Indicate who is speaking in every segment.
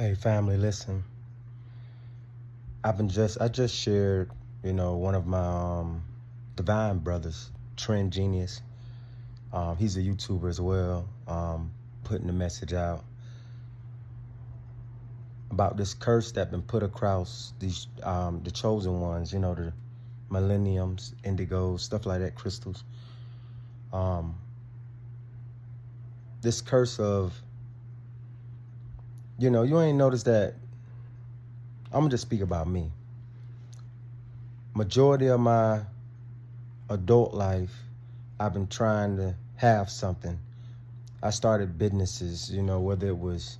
Speaker 1: Hey family, listen. I just shared, one of my Divine brothers, Trend Genius. He's a YouTuber as well. Putting the message out about this curse that been put across these the chosen ones, the millenniums, indigos, stuff like that, crystals. Um, this curse of, you ain't noticed that. I'm gonna just speak about me. Majority of my adult life, I've been trying to have something. I started businesses, whether it was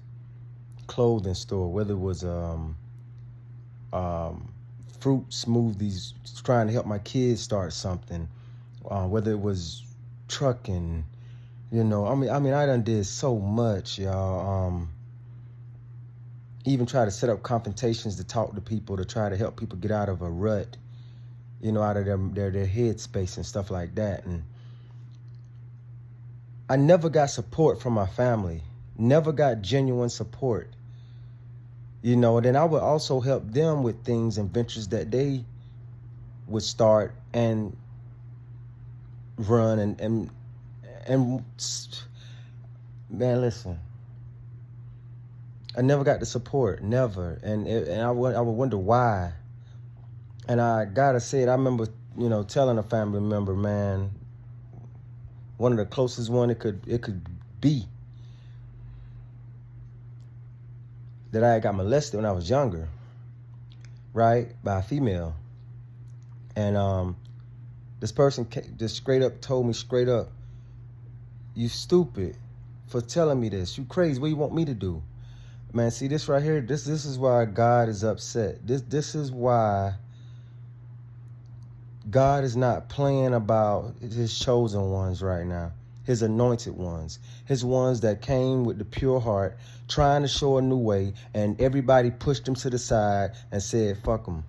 Speaker 1: clothing store, whether it was fruit smoothies, trying to help my kids start something, whether it was trucking, I done did so much, y'all. Even try to set up confrontations to talk to people, to try to help people get out of a rut, out of their head space and stuff like that. And I never got support from my family, never got genuine support. And then I would also help them with things and ventures that they would start and run and man, listen. I never got the support, never. And I would wonder why. And I gotta say it, I remember, telling a family member, man, one of the closest one it could be, that I got molested when I was younger, right, by a female. And this person just straight up told me straight up, "You stupid for telling me this. You crazy. What you want me to do?" Man, see this right here, this is why God is upset. This is why God is not playing about his chosen ones right now, his anointed ones, his ones that came with the pure heart, trying to show a new way, and everybody pushed them to the side and said, fuck them.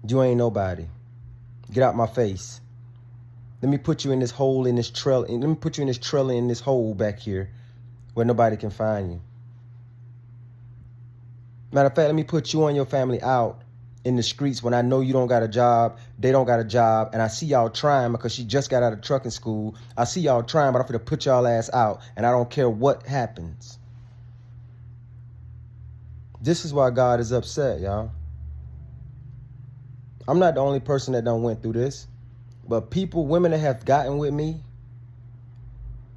Speaker 1: You ain't nobody. Get out my face. Let me put you in this hole, in this trailer. Let me put you in this trailer, in this hole back here where nobody can find you. Matter of fact, let me put you and your family out in the streets when I know you don't got a job, they don't got a job, and I see y'all trying because she just got out of trucking school. I see y'all trying, but I'm gonna put y'all ass out, and I don't care what happens. This is why God is upset, y'all. I'm not the only person that done went through this, but women that have gotten with me,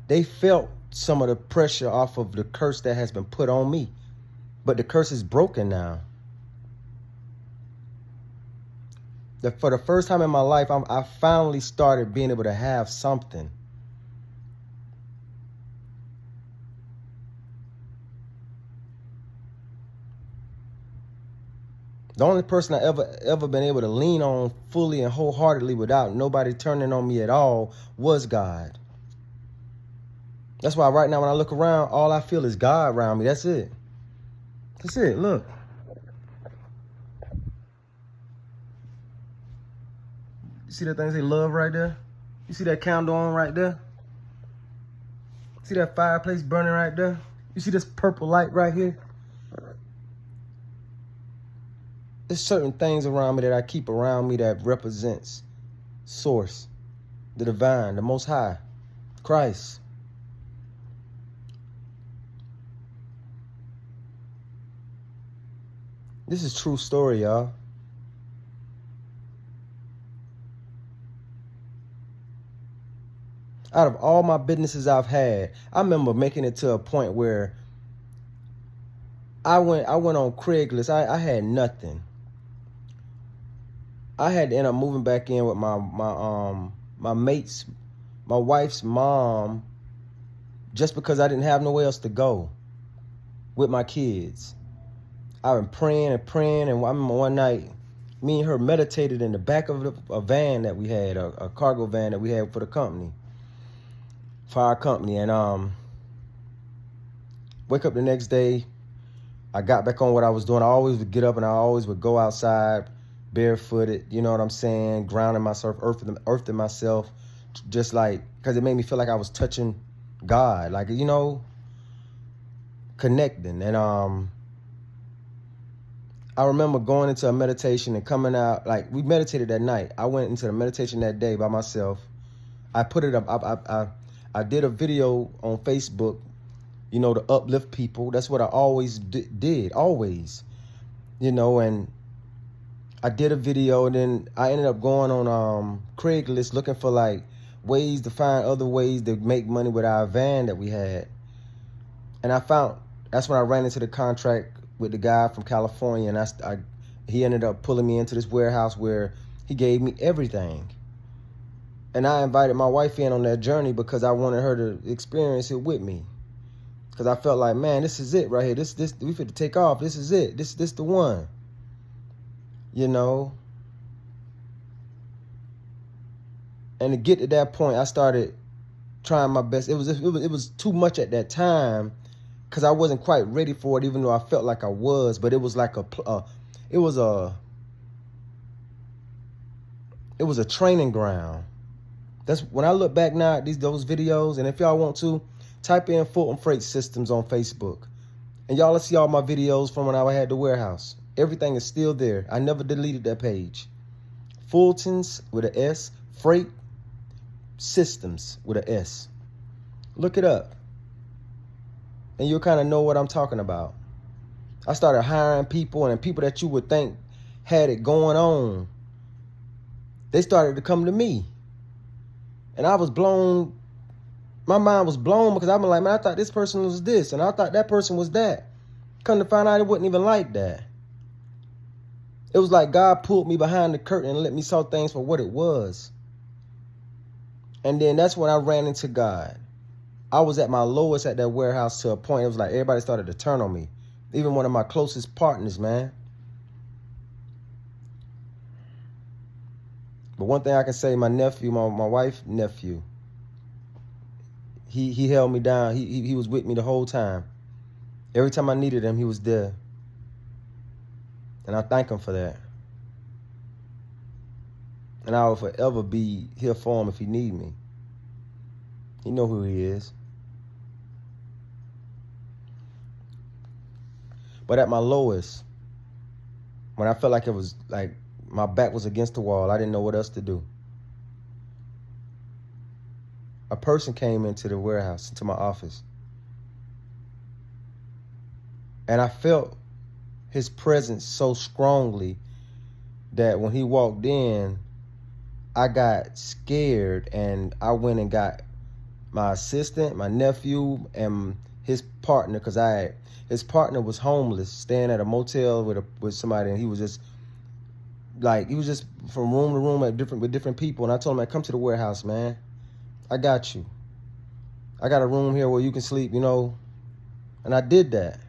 Speaker 1: they felt some of the pressure off of the curse that has been put on me. But the curse is broken now. For the first time in my life, I finally started being able to have something. The only person I ever been able to lean on fully and wholeheartedly without nobody turning on me at all was God. That's why right now when I look around, all I feel is God around me. That's it. That's it. Look. You see that thing say love right there? You see that candle on right there? See that fireplace burning right there? You see this purple light right here? There's certain things around me that I keep around me that represents source, the divine, the most high, Christ. This is true story, y'all. Out of all my businesses I've had, I remember making it to a point where I went on Craigslist. I had nothing. I had to end up moving back in with my mates, my wife's mom, just because I didn't have nowhere else to go with my kids. I've been praying, and I remember one night, me and her meditated in the back of a van that we had, a cargo van that we had for our company, and wake up the next day, I got back on what I was doing. I always would get up and I always would go outside barefooted, you know what I'm saying, grounding myself, earthing myself, just like, because it made me feel like I was touching God, like, connecting. And I remember going into a meditation and coming out, like we meditated that night. I went into the meditation that day by myself. I put it up. I did a video on Facebook, you know, to uplift people. That's what I always did, always, you know. And I did a video, and then I ended up going on Craigslist looking for like ways to find other ways to make money with our van that we had. And that's when I ran into the contract with the guy from California, and he ended up pulling me into this warehouse where he gave me everything. And I invited my wife in on that journey because I wanted her to experience it with me. Because I felt like, man, this is it right here. This we fit to take off. This is it. This the one. You know. And to get to that point, I started trying my best. It was too much at that time because I wasn't quite ready for it, even though I felt like I was. But it was like it was a training ground. That's when I look back now at those videos, and if y'all want to, type in Fulton Freight Systems on Facebook, and y'all will see all my videos from when I had the warehouse. Everything is still there. I never deleted that page. Fulton's with an S, Freight Systems with an S. Look it up, and you'll kind of know what I'm talking about. I started hiring people, and people that you would think had it going on, they started to come to me. And I was blown, my mind was blown because I'm like, man, I thought this person was this, and I thought that person was that. Come to find out it wasn't even like that. It was like God pulled me behind the curtain and let me saw things for what it was. And then that's when I ran into God. I was at my lowest at that warehouse to a point, it was like everybody started to turn on me. Even one of my closest partners, man. But one thing I can say, my nephew, my wife's nephew, he held me down. He was with me the whole time. Every time I needed him, he was there. And I thank him for that. And I will forever be here for him if he need me. He know who he is. But at my lowest, when I felt like it was like my back was against the wall, I didn't know what else to do. A person came into the warehouse, into my office. And I felt his presence so strongly that when he walked in, I got scared, and I went and got my assistant, my nephew, and his partner, because his partner was homeless, staying at a motel with somebody, and he was just from room to room with different people. And I told him, man, come to the warehouse, man. I got you. I got a room here where you can sleep, you know. And I did that.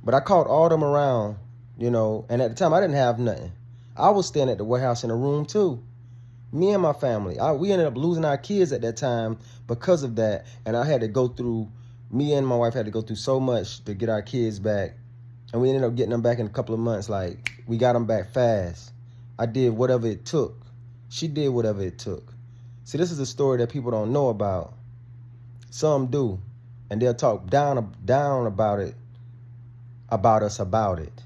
Speaker 1: But I caught all them around, you know. And at the time, I didn't have nothing. I was staying at the warehouse in a room, too. Me and my family. We ended up losing our kids at that time because of that. And me and my wife had to go through so much to get our kids back. And we ended up getting them back in a couple of months. Like, we got them back fast. I did whatever it took. She did whatever it took. See, this is a story that people don't know about. Some do. And they'll talk down about it, about us about it.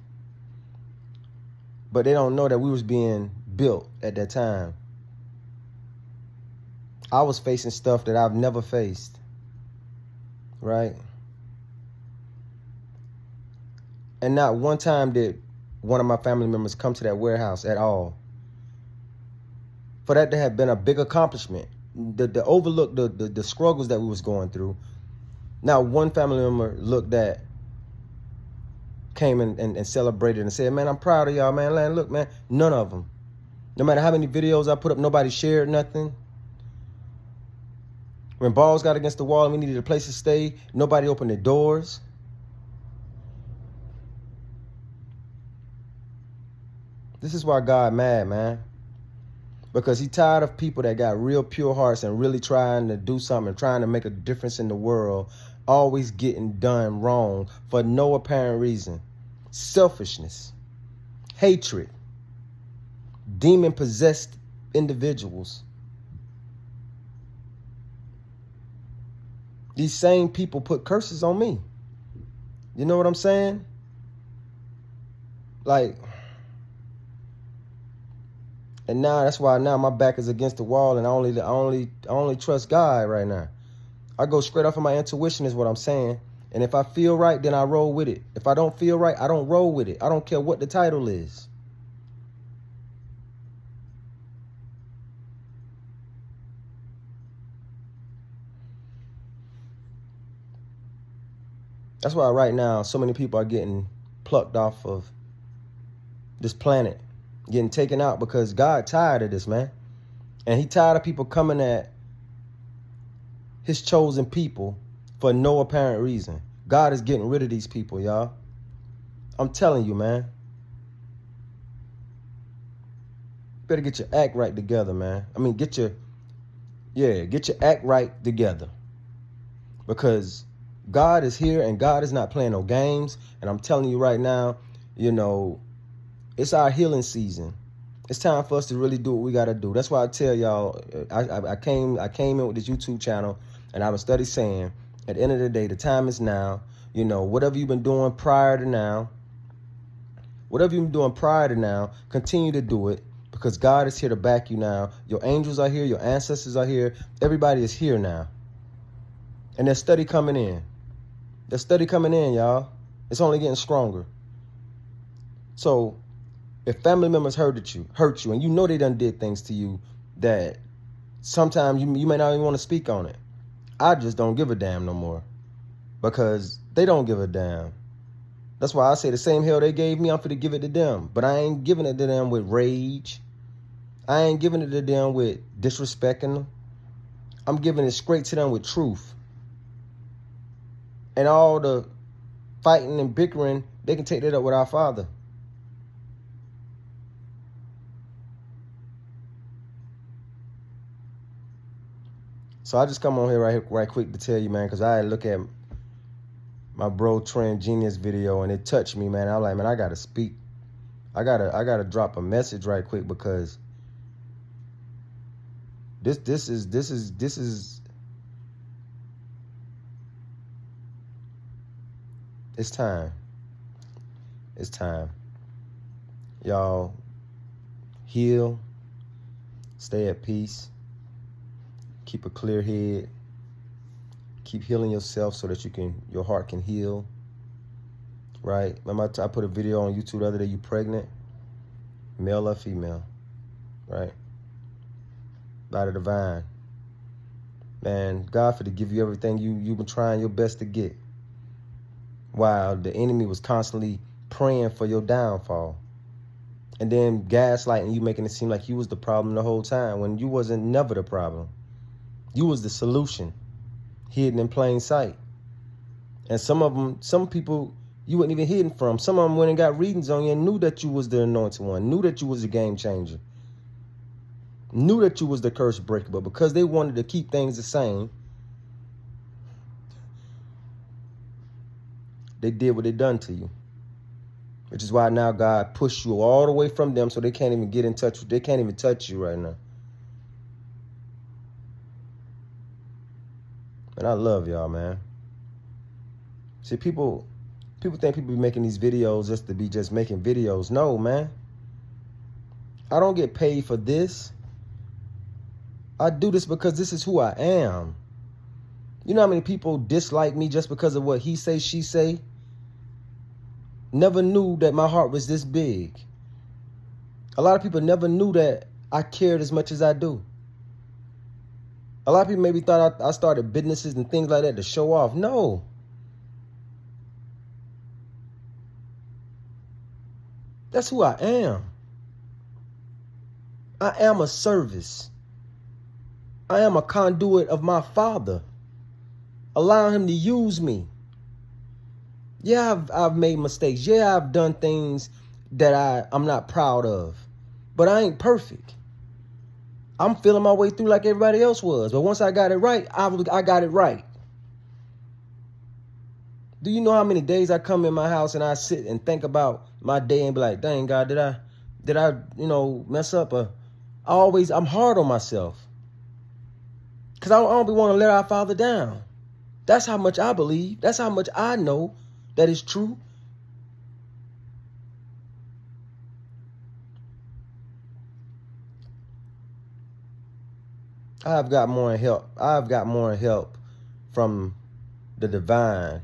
Speaker 1: But they don't know that we was being built at that time. I was facing stuff that I've never faced. Right? And not one time did one of my family members come to that warehouse at all. For that to have been a big accomplishment, to overlook the struggles that we was going through. Not one family member came and celebrated and said, man, I'm proud of y'all, man. Look, man, none of them. No matter how many videos I put up, nobody shared nothing. When balls got against the wall and we needed a place to stay, nobody opened the doors. This is why God mad, man. Because he tired of people that got real pure hearts and really trying to do something, trying to make a difference in the world, always getting done wrong for no apparent reason. Selfishness, hatred, demon-possessed individuals. These same people put curses on me. You know what I'm saying? Like, and now that's why now my back is against the wall, and I only trust God right now. I go straight off of my intuition is what I'm saying. And if I feel right, then I roll with it. If I don't feel right, I don't roll with it. I don't care what the title is. That's why right now so many people are getting plucked off of this planet, getting taken out, because God tired of this, man. And he tired of people coming at his chosen people for no apparent reason. God is getting rid of these people, y'all. I'm telling you, man. Better get your act right together, man. I mean, get your act right together. Because God is here and God is not playing no games. And I'm telling you right now, you know, it's our healing season. It's time for us to really do what we got to do. That's why I tell y'all, I came in with this YouTube channel, and I was study saying, at the end of the day, the time is now. You know, whatever you've been doing prior to now, continue to do it, because God is here to back you now. Your angels are here. Your ancestors are here. Everybody is here now. And there's study coming in. There's study coming in, y'all. It's only getting stronger. So if family members hurt you, and you know they done did things to you that sometimes you may not even want to speak on it, I just don't give a damn no more, because they don't give a damn. That's why I say the same hell they gave me, I'm finna give it to them. But I ain't giving it to them with rage. I ain't giving it to them with disrespecting them. I'm giving it straight to them with truth. And all the fighting and bickering, they can take that up with our Father. So I just come on here right quick to tell you, man, because I look at my bro Trend Genius video and it touched me, man. I'm like, man, I gotta speak. I gotta drop a message right quick, because this is it's time. It's time. Y'all heal, stay at peace, keep a clear head, keep healing yourself so that your heart can heal. Right? Remember I put a video on YouTube the other day, you pregnant, male or female, right? By the divine. Man, God for to give you everything you've been trying your best to get, while the enemy was constantly praying for your downfall. And then gaslighting you, making it seem like you was the problem the whole time, when you wasn't never the problem. You was the solution, hidden in plain sight. And some people you weren't even hidden from. Some of them went and got readings on you and knew that you was the anointed one, knew that you was a game changer, knew that you was the curse breaker. But because they wanted to keep things the same, they did what they done to you. Which is why now God pushed you all the way from them, so they can't even get in touch with, they can't even touch you right now. And I love y'all, man. See, people think people be making these videos just to be just making videos. No, man. I don't get paid for this. I do this because this is who I am. You know how many people dislike me just because of what he say, she say? Never knew that my heart was this big. A lot of people never knew that I cared as much as I do. A lot of people maybe thought I started businesses and things like that to show off. No. That's who I am. I am a service. I am a conduit of my Father, allowing him to use me. Yeah, I've made mistakes. Yeah, I've done things that I'm not proud of, but I ain't perfect. I'm feeling my way through like everybody else was. But once I got it right, I got it right. Do you know how many days I come in my house and I sit and think about my day and be like, dang, God, did I mess up? I'm hard on myself. Because I don't want to let our Father down. That's how much I believe. That's how much I know that is true? I've got more help. I've got more help from the divine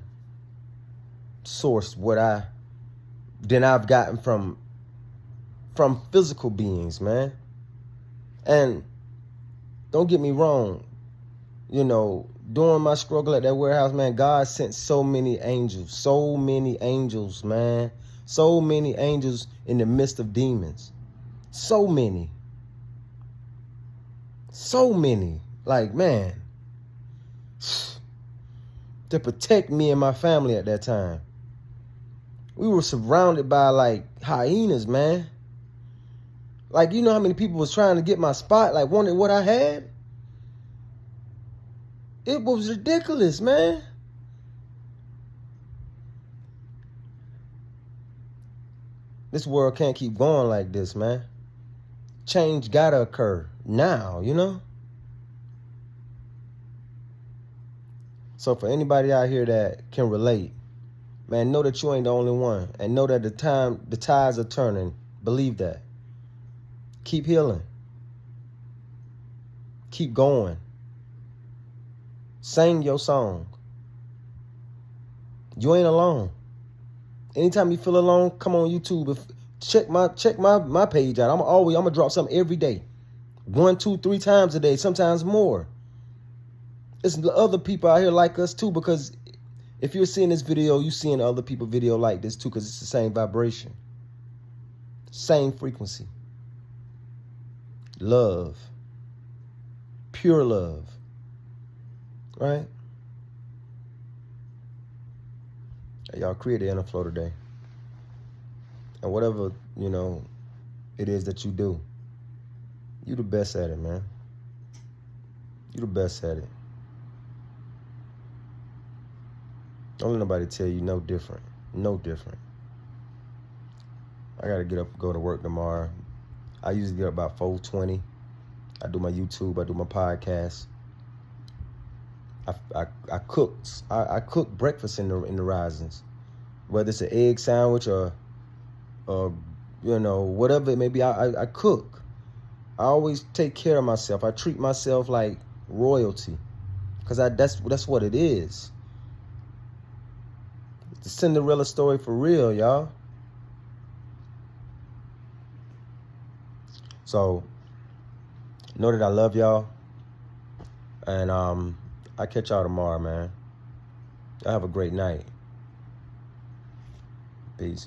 Speaker 1: source than I've gotten from physical beings, man. And don't get me wrong, you know, during my struggle at that warehouse, man, God sent so many angels, man. So many angels in the midst of demons. So many. Like, man, to protect me and my family at that time. We were surrounded by, like, hyenas, man. Like, you know how many people was trying to get my spot, like, wanted what I had? It was ridiculous, man. This world can't keep going like this, man. Change gotta occur now, you know? So for anybody out here that can relate, man, know that you ain't the only one. And know that the tides are turning. Believe that. Keep healing. Keep going. Sing your song. You ain't alone. Anytime you feel alone, come on YouTube. Check my page out. I'm gonna drop something every day. 1, 2, 3 times a day, sometimes more. There's other people out here like us too, because if you're seeing this video, you're seeing other people video like this too, because it's the same vibration. Same frequency. Love. Pure love. Right? Y'all create the inner flow today. And whatever, you know, it is that you do, you the best at it, man. You the best at it. Don't let nobody tell you no different. No different. I gotta get up and go to work tomorrow. I usually get up about 4:20. I do my YouTube, I do my podcast. I cook breakfast in the risings, whether it's an egg sandwich or you know, whatever it may be. I cook. I always take care of myself. I treat myself like royalty, because that's what it is. It's the Cinderella story for real, y'all. So know that I love y'all, and I catch y'all tomorrow, man. Y'all have a great night. Peace.